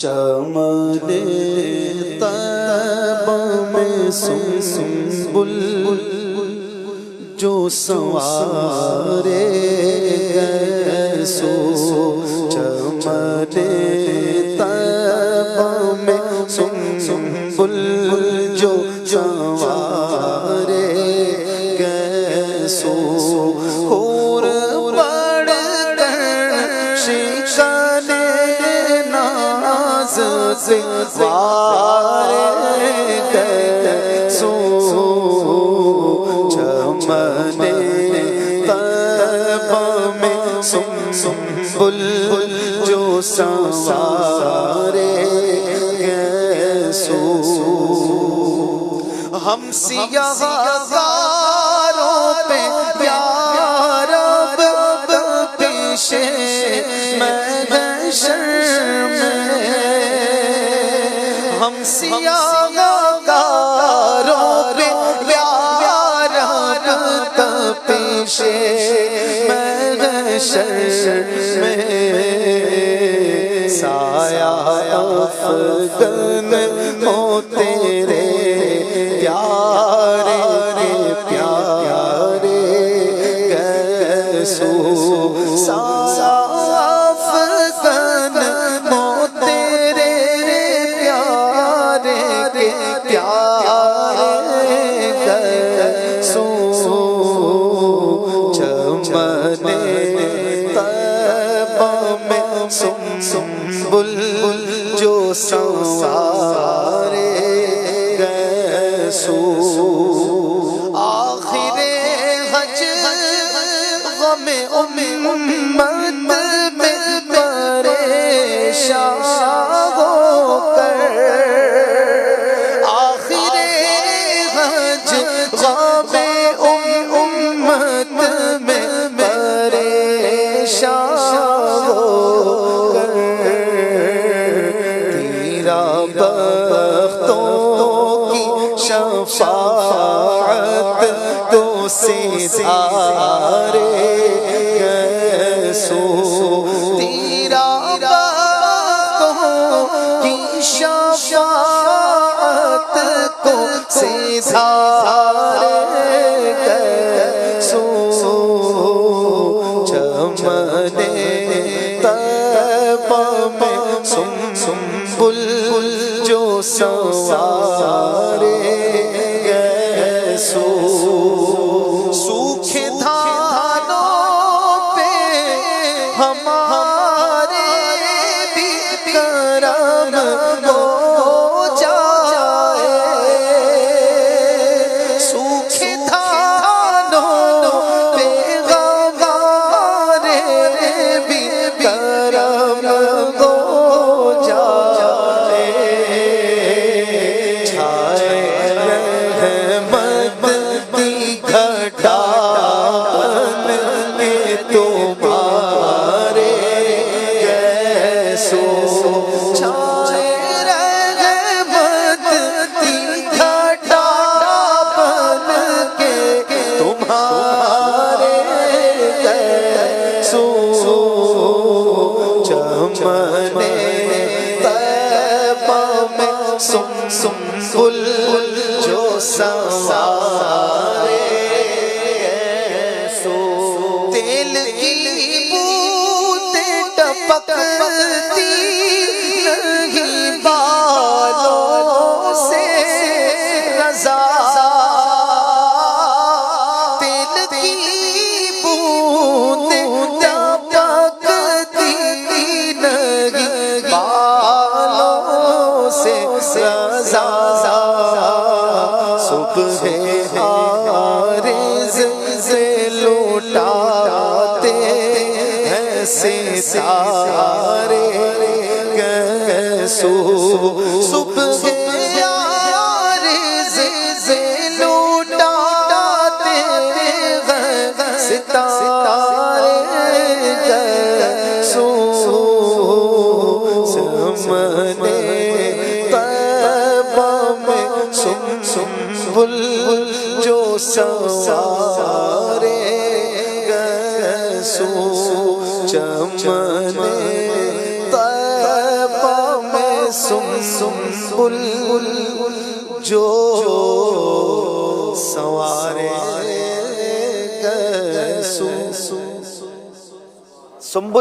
چمن طیبہ میں سنبل جو سنوارے گئے سو، چمن طیبہ میں سنبل جو سنوارے گئے سو، حور بڑھ کر شکن ناز سے وارے گئے سو، چمن طیبہ میں سنبل جو سنوارے گئے سو، ہم سیاہ غاروں پہ یا رب پیش محشر میں، ہم سیاہ غاروں پہ یا رب پیش محشر میں، سایہ افغن ہو تیرے پیارے پیارے گئے سو، سایہ افغن ہو تیرے پیارے پیارے گئے سو، چمن طیبہ میں سنبل جو سنوارے گئے سو، آخر حج غم امت میں پریشان ہو کر، آخر حج غم امت میں پریشان ہو کر، تیرا بختوں کی شفاعت تو ستارے گئے سو، تیرا بختوں کی شفاعت کو ستارے گئے سو، چمن طیبہ میں سنبل جو سنوارے گئے سو، سوکھے دھانوں پہ ہمارے بھی کرم ہو جائے، سوکھے دھانوں پہ ہمارے بھی کرم ہو جائے، چھائے رحمت کی گھٹا بن کے تمہارے گئے سو، چھائے رحمت کی گھٹا بن کے تمہارے گئے سو، چمن طیبہ میں سنبل جو سنوارے گئے سو، تیل کی بوندیں ٹپکتی نہیں بالوں سے رضا، تیل کی بوندیں ٹپکتی نہیں بالوں سے رضا، صبح عارض سے لوٹاتے ہیں ستارے گئے سو، صبح عارض سے لوٹاتے ہیں ستارے گئے سو، چمن طیبہ میں سنبل جو سنوارے گئے سو، چمن طیبہ میں سنبل جو سوارے سنبل